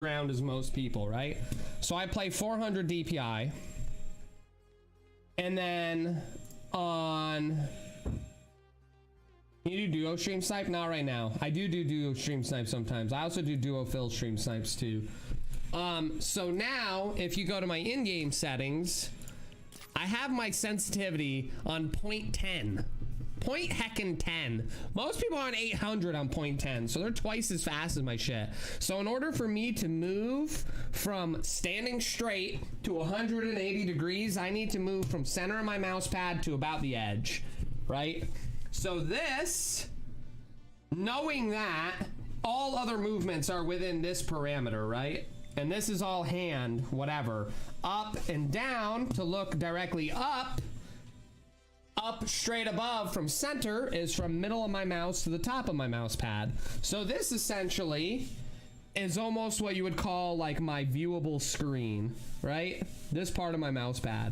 ground as most people, right? So I play 400 DPI, and then on, you do duo stream snipe? Not right now. I do duo stream snipe sometimes. I also do duo fill stream snipes too. So now if you go to my in-game settings, I have my sensitivity on 0.10. Point heckin' 10. Most people are on 800 on 0.10, so they're twice as fast as my shit. So in order for me to move from standing straight to 180 degrees, I need to move from center of my mouse pad to about the edge, right? So this, knowing that, all other movements are within this parameter, right? And this is all hand, whatever. Up and down to look directly up. Up straight above from center is from middle of my mouse to the top of my mouse pad. So this essentially is almost what you would call like my viewable screen, right? This part of my mouse pad.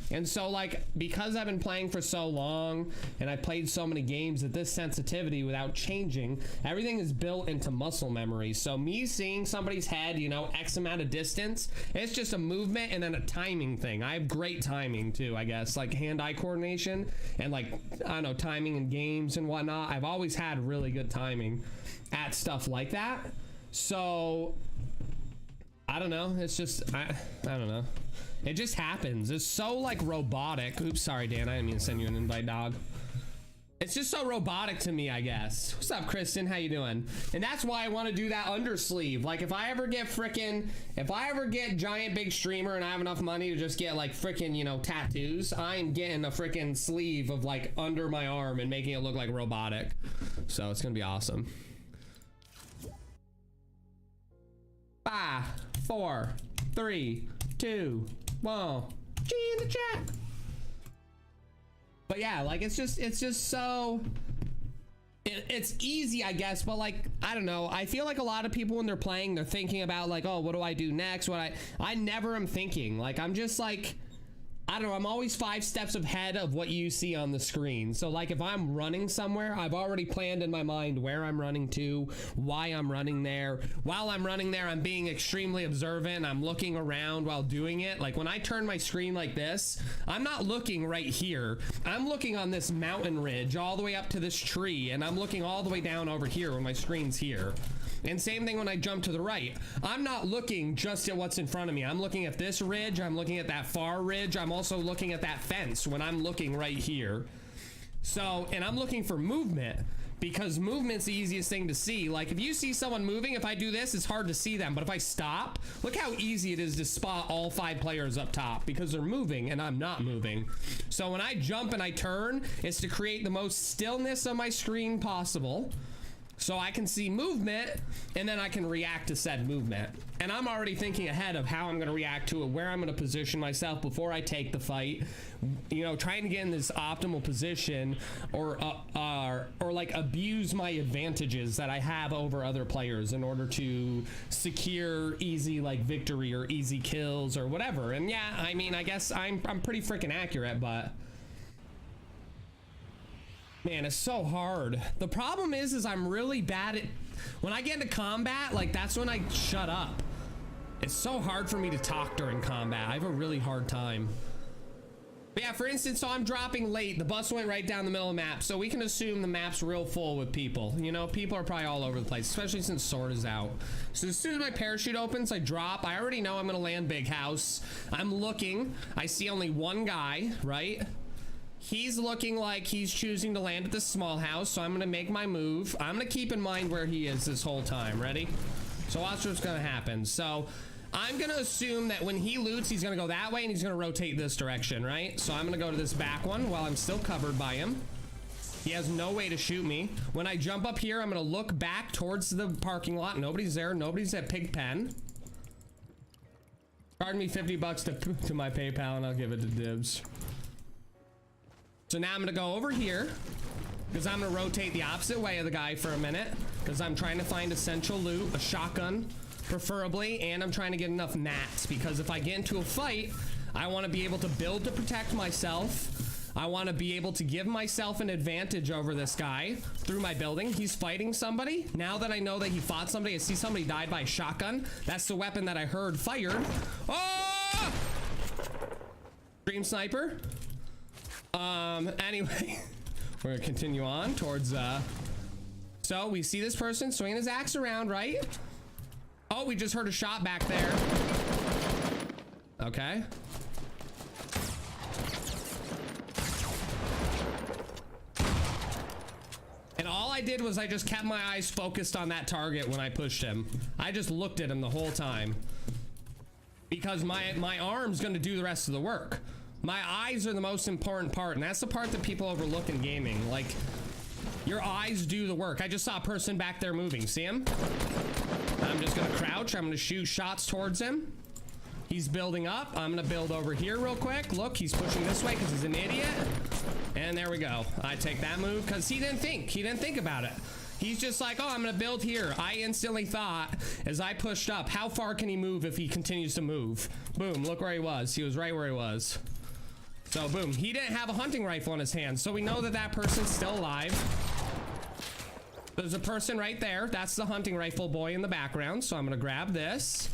And so like, because I've been playing for so long and I played so many games at this sensitivity without changing, everything is built into muscle memory. So me seeing somebody's head, you know, X amount of distance, it's just a movement and then a timing thing. I have great timing too, I guess, like hand-eye coordination and like, I don't know, timing in games and whatnot. I've always had really good timing at stuff like that. So I don't know, it's just, I don't know. It just happens. It's so like robotic. Oops, sorry, Dan. I didn't mean to send you an invite, dog. It's just so robotic to me, I guess. What's up, Kristen? How you doing? And that's why I want to do that undersleeve. Like if I ever get giant big streamer and I have enough money to just get like freaking, you know, tattoos, I'm getting a freaking sleeve of like under my arm and making it look like robotic. So it's gonna be awesome. 5, 4, 3, 2, 1. G in the chat. But yeah, like it's just so it's easy, I guess, but like I don't know, I feel like a lot of people when they're playing, they're thinking about like, oh, what do I do next? I never am thinking. Like I'm just like, I don't know, I'm always 5 steps ahead of what you see on the screen. So like if I'm running somewhere, I've already planned in my mind where I'm running to, why I'm running there. While I'm running there, I'm being extremely observant. I'm looking around while doing it. Like when I turn my screen like this, I'm not looking right here. I'm looking on this mountain ridge all the way up to this tree, and I'm looking all the way down over here when my screen's here. And same thing when I jump to the right. I'm not looking just at what's in front of me. I'm looking at this ridge. I'm looking at that far ridge. I'm also looking at that fence when I'm looking right here. So, and I'm looking for movement because movement's the easiest thing to see. Like if you see someone moving, if I do this, it's hard to see them. But if I stop, look how easy it is to spot all 5 players up top because they're moving and I'm not moving. So when I jump and I turn, it's to create the most stillness on my screen possible, so I can see movement and then I can react to said movement. And I'm already thinking ahead of how I'm going to react to it, where I'm going to position myself before I take the fight, you know, trying to get in this optimal position or like abuse my advantages that I have over other players in order to secure easy like victory or easy kills or whatever. And yeah, I mean, I guess I'm pretty freaking accurate, but man, it's so hard. The problem is I'm really bad at, when I get into combat, like that's when I shut up. It's so hard for me to talk during combat. I have a really hard time. But yeah, for instance, so I'm dropping late. The bus went right down the middle of the map. So we can assume the map's real full with people. You know, people are probably all over the place, especially since Sword is out. So as soon as my parachute opens, I drop. I already know I'm gonna land big house. I'm looking, I see only one guy, right? He's looking like he's choosing to land at the small house, so I'm gonna make my move. I'm gonna keep in mind where he is this whole time. Ready? So watch what's gonna happen. So I'm gonna assume that when he loots, he's gonna go that way and he's gonna rotate this direction, right? So I'm gonna go to this back one while I'm still covered by him. He has no way to shoot me. When I jump up here, I'm gonna look back towards the parking lot. Nobody's there. Nobody's at Pigpen. Charge me 50 bucks to my PayPal and I'll give it to Dibs. So now I'm gonna go over here because I'm gonna rotate the opposite way of the guy for a minute because I'm trying to find essential loot, a shotgun preferably, and I'm trying to get enough mats because if I get into a fight, I want to be able to build to protect myself. I want to be able to give myself an advantage over this guy through my building. He's fighting somebody. Now that I know that he fought somebody, I see somebody died by a shotgun. That's the weapon that I heard fired. Oh! Dream sniper. Anyway, we're gonna continue on towards, so we see this person swinging his axe around, right? Oh, we just heard a shot back there. Okay. And all I did was I just kept my eyes focused on that target when I pushed him. I just looked at him the whole time. Because my arm's gonna do the rest of the work. My eyes are the most important part, and that's the part that people overlook in gaming. Like, your eyes do the work. I just saw a person back there moving. See him? I'm just gonna crouch. I'm gonna shoot shots towards him. He's building up. I'm gonna build over here real quick. Look, he's pushing this way because he's an idiot. And there we go. I take that move because he didn't think about it. He's just like, oh, I'm gonna build here. I instantly thought, as I pushed up, how far can he move if he continues to move? Boom, look where he was. He was right where he was. So boom, he didn't have a hunting rifle in his hand, so we know that that person's still alive. There's a person right there. That's the hunting rifle boy in the background. So I'm gonna grab this.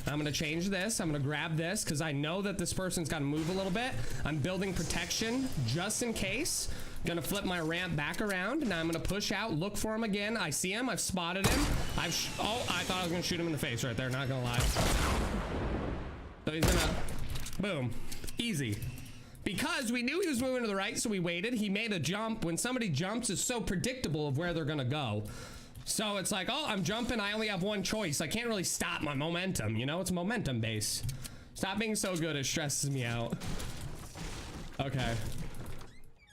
I'm gonna change this. I'm gonna grab this because I know that this person's gotta move a little bit. I'm building protection just in case. Gonna flip my ramp back around. Now I'm gonna push out, look for him again. I see him. I've spotted him. Oh, I thought I was gonna shoot him in the face right there. Not gonna lie. So he's gonna, boom, easy. Because we knew he was moving to the right, so we waited. He made a jump. When somebody jumps, it's so predictable of where they're gonna go. So it's like, oh, I'm jumping. I only have one choice. I can't really stop my momentum. You know, it's momentum based. Stop being so good. It stresses me out. Okay.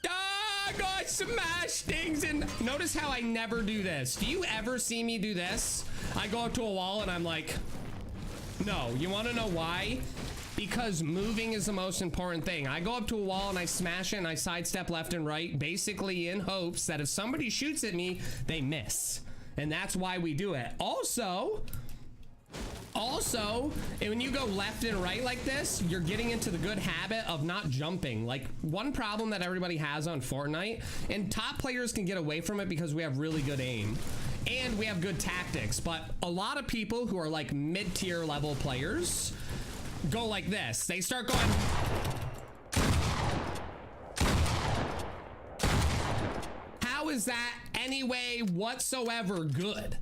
Ah, God, smash things. And notice how I never do this. Do you ever see me do this? I go up to a wall and I'm like, no. You want to know why? Because moving is the most important thing. I go up to a wall and I smash it and I sidestep left and right, basically in hopes that if somebody shoots at me, they miss. And that's why we do it. Also, when you go left and right like this, you're getting into the good habit of not jumping. Like, one problem that everybody has on Fortnite, and top players can get away from it because we have really good aim and we have good tactics, but a lot of people who are like mid-tier level players go like this. They start going. How is that any way whatsoever good?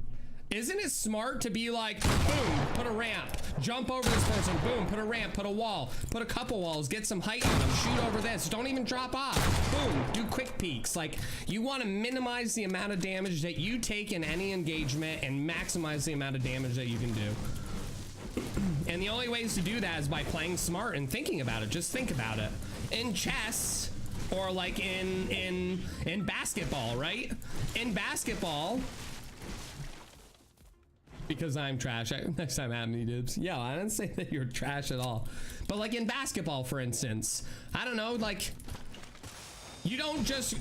Isn't it smart to be like, boom, put a ramp, jump over this person, boom, put a ramp, put a wall, put a couple walls, get some height on them, shoot over this, don't even drop off, boom, do quick peeks. Like, you want to minimize the amount of damage that you take in any engagement and maximize the amount of damage that you can do. And the only ways to do that is by playing smart and thinking about it. Just think about it. In chess, or like in basketball, right? In basketball, because I'm trash. Next time I have any dibs. Yeah, I didn't say that you're trash at all. But like in basketball, for instance, I don't know, like, you don't just,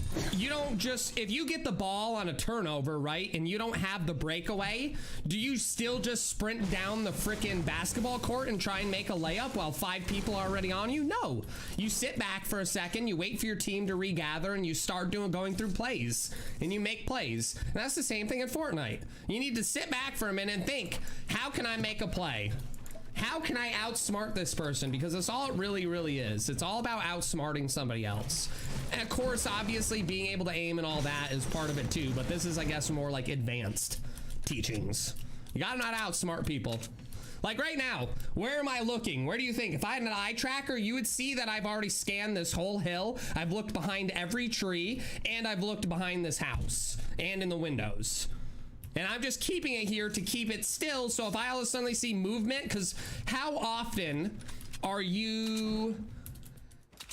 if you get the ball on a turnover, right, and you don't have the breakaway, do you still just sprint down the frickin' basketball court and try and make a layup while 5 people are already on you? No. You sit back for a second, you wait for your team to regather, and you start going through plays, and you make plays. And that's the same thing in Fortnite. You need to sit back for a minute and think, how can I make a play? How can I outsmart this person? Because that's all it really, really is. It's all about outsmarting somebody else. And of course, obviously, being able to aim and all that is part of it too. But this is, I guess, more like advanced teachings. You gotta not outsmart people. Like right now, where am I looking? Where do you think? If I had an eye tracker, you would see that I've already scanned this whole hill. I've looked behind every tree, and I've looked behind this house and in the windows. And I'm just keeping it here to keep it still. So if I all of a sudden see movement, because how often are you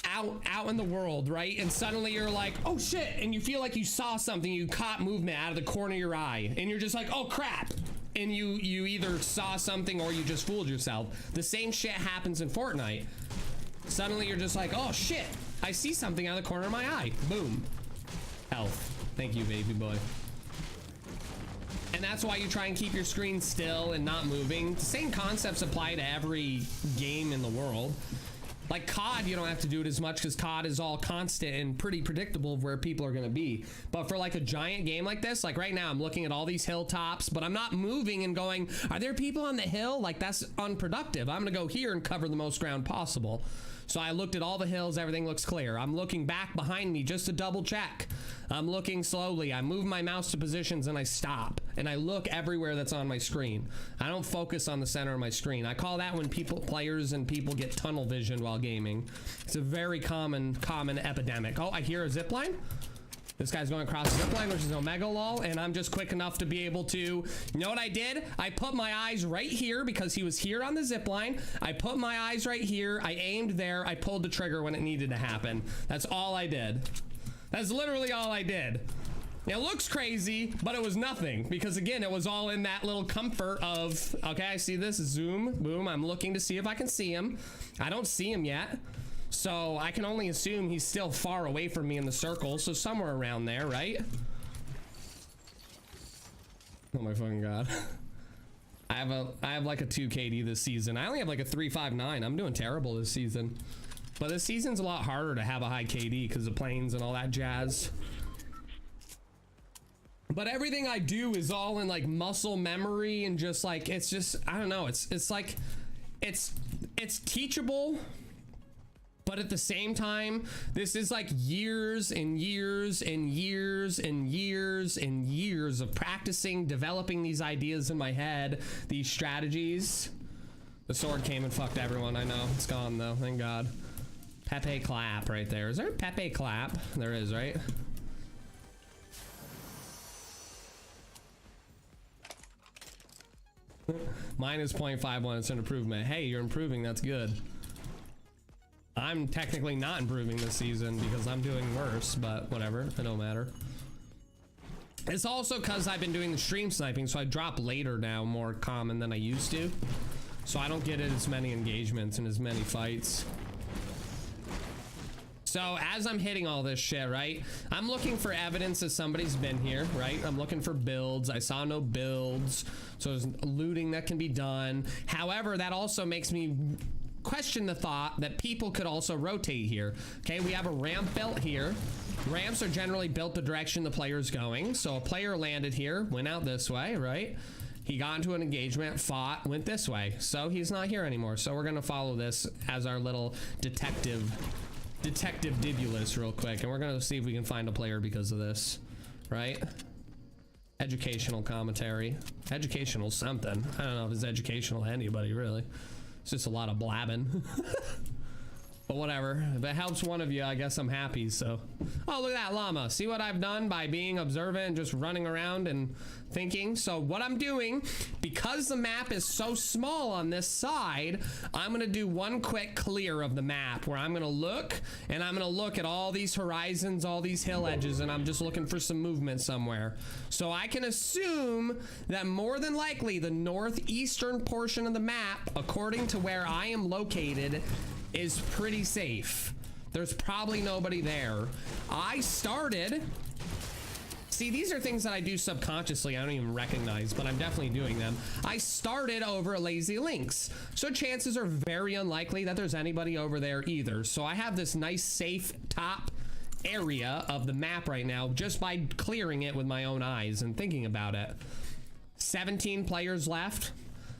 out in the world, right? And suddenly you're like, oh shit. And you feel like you saw something, you caught movement out of the corner of your eye. And you're just like, oh crap. And you either saw something or you just fooled yourself. The same shit happens in Fortnite. Suddenly you're just like, oh shit. I see something out of the corner of my eye. Boom. Health. Thank you, baby boy. And that's why you try and keep your screen still and not moving. The same concepts apply to every game in the world. Like COD, you don't have to do it as much because COD is all constant and pretty predictable of where people are going to be. But for like a giant game like this, like right now, I'm looking at all these hilltops, but I'm not moving and going, are there people on the hill? Like that's unproductive. I'm going to go here and cover the most ground possible. So I looked at all the hills, everything looks clear. I'm looking back behind me just to double check. I'm looking slowly. I move my mouse to positions and I stop. And I look everywhere that's on my screen. I don't focus on the center of my screen. I call that when players and people get tunnel vision while gaming. It's a very common epidemic. Oh, I hear a zip line. This guy's going across the zip line, which is Omega lol, and I'm just quick enough to be able to, you know what I did? I put my eyes right here because he was here on the zip line. I put my eyes right here. I aimed there. I pulled the trigger when it needed to happen. That's all I did. That's literally all I did. It looks crazy, but it was nothing because again, it was all in that little comfort of, okay, I see this, zoom, boom. I'm looking to see if I can see him. I don't see him yet. So I can only assume he's still far away from me in the circle. So somewhere around there, right? Oh my fucking God. I have like a 2 KD this season. I only have like a 359. I'm doing terrible this season. But this season's a lot harder to have a high KD because of planes and all that jazz. But everything I do is all in like muscle memory and just like, it's just, I don't know. It's like, it's teachable. But at the same time, this is like years and years and years and years and years of practicing, developing these ideas in my head, these strategies. The sword came and fucked everyone. I know. It's gone though. Thank God. Pepe clap right there. Is there a Pepe clap? There is, right? Mine is 0.51. It's an improvement. Hey, you're improving. That's good. I'm technically not improving this season because I'm doing worse, but whatever, it don't matter. It's also because I've been doing the stream sniping, so I drop later now, more common than I used to. So I don't get as many engagements and as many fights. So as I'm hitting all this shit, right, I'm looking for evidence that somebody's been here, right? I'm looking for builds. I saw no builds, so there's looting that can be done. However, that also makes me question the thought that people could also rotate here. Okay, we have a ramp built here. Ramps are generally built the direction the player's going. So a player landed here, went out this way, right? He got into an engagement, fought, went this way. So he's not here anymore. So we're gonna follow this as our little detective ReDiBuLouS real quick. And we're gonna see if we can find a player because of this, right? Educational commentary. Educational something. I don't know if it's educational to anybody really. It's just a lot of blabbing. But whatever. If it helps one of you, I guess I'm happy, so. Oh, look at that llama. See what I've done by being observant and just running around and thinking? So what I'm doing, because the map is so small on this side, I'm gonna do one quick clear of the map where I'm gonna look, and I'm gonna look at all these horizons, all these hill edges, and I'm just looking for some movement somewhere. So I can assume that more than likely the northeastern portion of the map, according to where I am located, is pretty safe. There's probably nobody there. I started, see, these are things that I do subconsciously. I don't even recognize, but I'm definitely doing them. I started over Lazy Links, so chances are very unlikely that there's anybody over there either. So I have this nice safe top area of the map right now just by clearing it with my own eyes and thinking about it. 17 players left.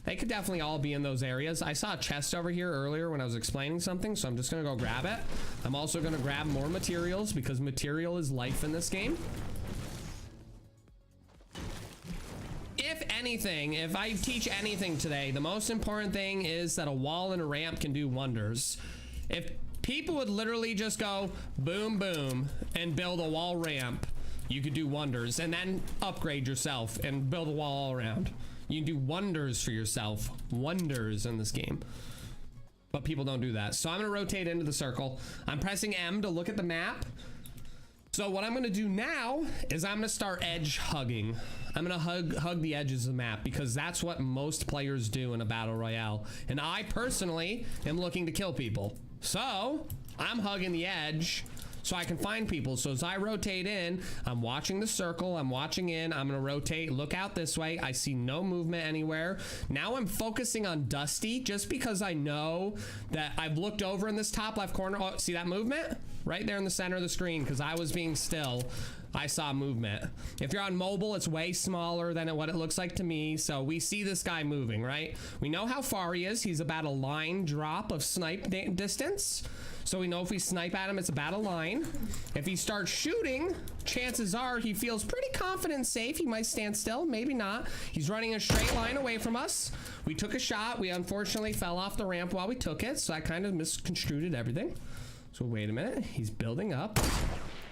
They could definitely all be in those areas. I saw a chest over here earlier when I was explaining something, so I'm just gonna go grab it. I'm also gonna grab more materials because material is life in this game. If anything, if I teach anything today, the most important thing is that a wall and a ramp can do wonders. If people would literally just go boom, boom, and build a wall ramp, you could do wonders, and then upgrade yourself and build a wall all around. You can do wonders for yourself, wonders in this game. But people don't do that. So I'm gonna rotate into the circle. I'm pressing M to look at the map. So what I'm gonna do now is I'm gonna start edge hugging. I'm gonna hug the edges of the map because that's what most players do in a battle royale. And I personally am looking to kill people. So I'm hugging the edge so I can find people. So as I rotate in, I'm watching the circle, I'm watching in, I'm gonna rotate, look out this way. I see no movement anywhere. Now I'm focusing on Dusty just because I know that I've looked over in this top left corner. Oh, see that movement? Right there in the center of the screen, because I was being still. I saw movement. If you're on mobile, it's way smaller than what it looks like to me. So we see this guy moving, right? We know how far he is. He's about a line drop of snipe distance. So we know if we snipe at him, it's about a line. If he starts shooting, chances are he feels pretty confident and safe. He might stand still, maybe not. He's running a straight line away from us. We took a shot. We unfortunately fell off the ramp while we took it. So I kind of misconstrued everything. So wait a minute. He's building up.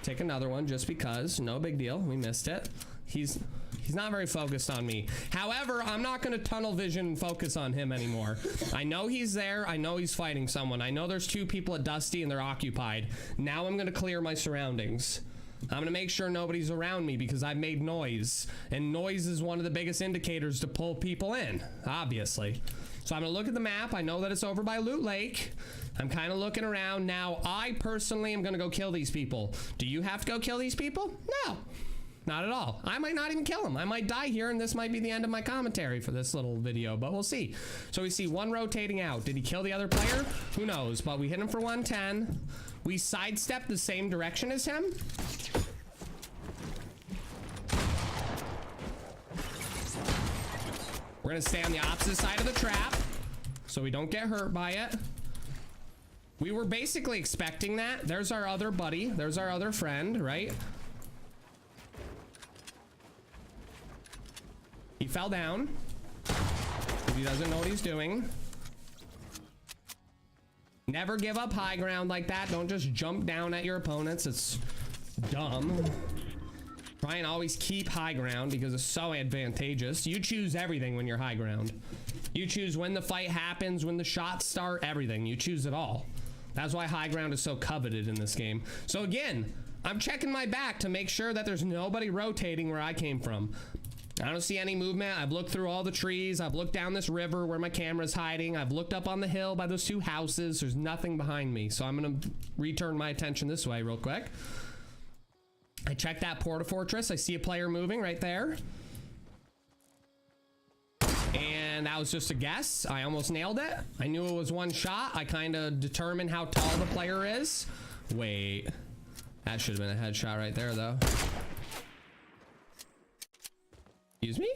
Take another one just because. No big deal. We missed it. He's not very focused on me. However, I'm not going to tunnel vision and focus on him anymore. I know he's there. I know he's fighting someone. I know there's 2 people at Dusty and they're occupied. Now I'm going to clear my surroundings. I'm going to make sure nobody's around me because I've made noise. And noise is one of the biggest indicators to pull people in, obviously. So I'm going to look at the map. I know that it's over by Loot Lake. I'm kind of looking around. Now, I personally am going to go kill these people. Do you have to go kill these people? No, not at all. I might not even kill them. I might die here, and this might be the end of my commentary for this little video, but we'll see. So we see one rotating out. Did he kill the other player? Who knows, but we hit him for 110. We sidestepped the same direction as him. We're going to stay on the opposite side of the trap so we don't get hurt by it. We were basically expecting that. There's our other buddy. There's our other friend, right? He fell down. He doesn't know what he's doing. Never give up high ground like that. Don't just jump down at your opponents. It's dumb. Try and always keep high ground because it's so advantageous. You choose everything when you're high ground. You choose when the fight happens, when the shots start, everything. You choose it all. That's why high ground is so coveted in this game. So again, I'm checking my back to make sure that there's nobody rotating where I came from. I don't see any movement. I've looked through all the trees. I've looked down this river where my camera's hiding. I've looked up on the hill by those 2 houses. There's nothing behind me. So I'm going to return my attention this way real quick. I checked that Porta Fortress. I see a player moving right there. And that was just a guess. I almost nailed it. I knew it was 1 shot. I kind of determined how tall the player is. Wait. That should have been a headshot right there, though. Excuse me?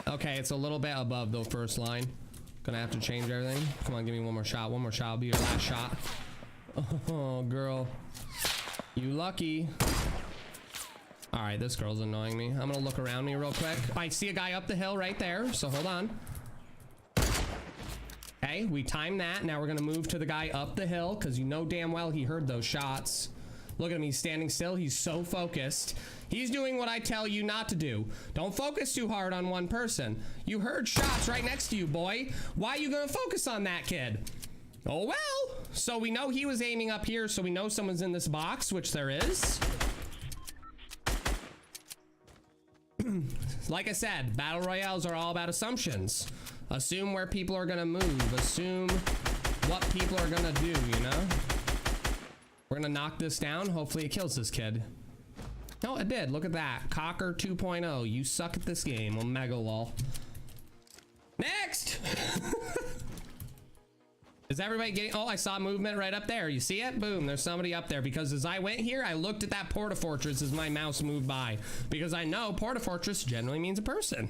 Okay, it's a little bit above the first line. Gonna have to change everything. Come on, give me one more shot. One more shot will be your last shot. Oh, girl. You lucky. All right, this girl's annoying me. I'm gonna look around me real quick. I see a guy up the hill right there, so hold on. Okay, we timed that. Now we're gonna move to the guy up the hill because you know damn well he heard those shots. Look at him, he's standing still. He's so focused. He's doing what I tell you not to do. Don't focus too hard on one person. You heard shots right next to you, boy. Why are you gonna focus on that kid? Oh well. So we know he was aiming up here, so we know someone's in this box, which there is. Like I said, battle royales are all about assumptions. Assume where people are gonna move. Assume what people are gonna do, you know? We're gonna knock this down. Hopefully it kills this kid. No, it did. Look at that. Cocker 2.0. You suck at this game. Omega lol. Next! Is everybody getting... Oh, I saw movement right up there. You see it? Boom. There's somebody up there. Because as I went here, I looked at that Porta Fortress as my mouse moved by. Because I know Porta Fortress generally means a person.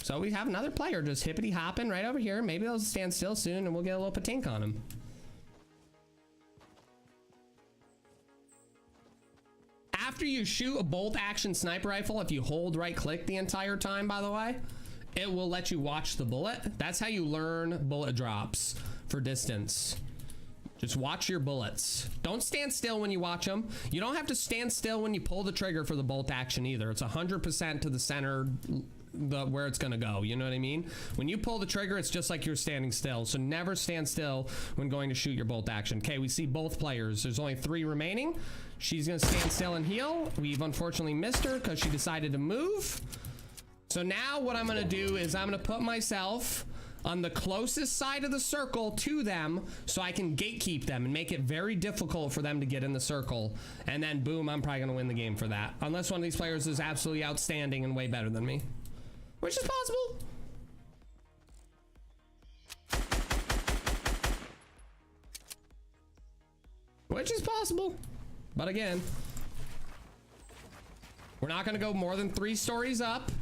So we have another player just hippity hopping right over here. Maybe they'll stand still soon and we'll get a little patink on him. After you shoot a bolt action sniper rifle, if you hold right click the entire time, by the way, it will let you watch the bullet. That's how you learn bullet drops for distance. Just watch your bullets. Don't stand still when you watch them. You don't have to stand still when you pull the trigger for the bolt action either. It's 100% to the center, where it's gonna go. You know what I mean? When you pull the trigger, it's just like you're standing still. So never stand still when going to shoot your bolt action. Okay, we see both players. There's only 3 remaining. She's gonna stand still and heal. We've unfortunately missed her because she decided to move. So now what I'm gonna do is I'm gonna put myself on the closest side of the circle to them so I can gatekeep them and make it very difficult for them to get in the circle. And then boom, I'm probably gonna win the game for that. Unless one of these players is absolutely outstanding and way better than me. Which is possible. Which is possible. But again, we're not gonna go more than 3 stories up,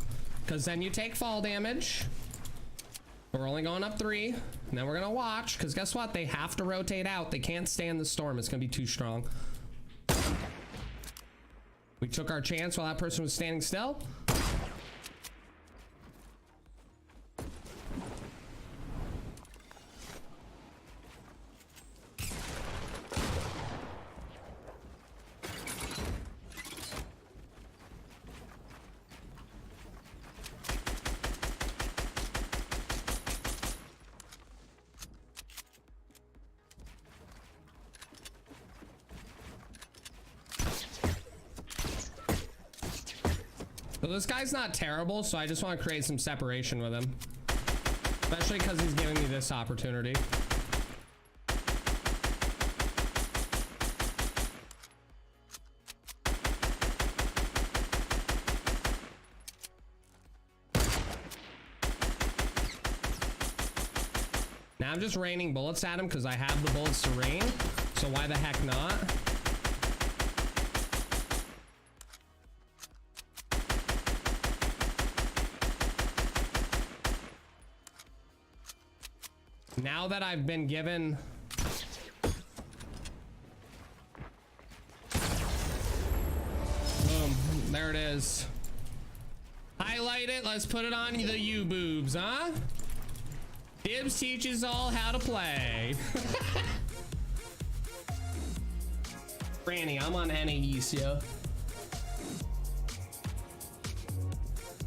because then you take fall damage. We're only going up 3, and then we're gonna watch, because guess what? They have to rotate out. They can't stand the storm. It's gonna be too strong. We took our chance while that person was standing still. So this guy's not terrible, so I just want to create some separation with him. Especially because he's giving me this opportunity. Now I'm just raining bullets at him because I have the bullets to rain. So why the heck not? Now that I've been given boom, there it is. Highlight it, let's put it on the U boobs, huh? Dibs teaches all how to play. Franny, I'm on NAEs, yo.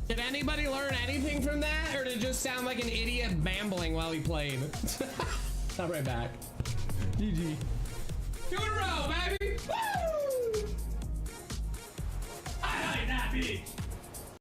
Did anybody learn anything from that, or did it just sound like an idiot bambling while he played? I'll be right back. GG. 2 in a row, baby! Woo! I like that beat.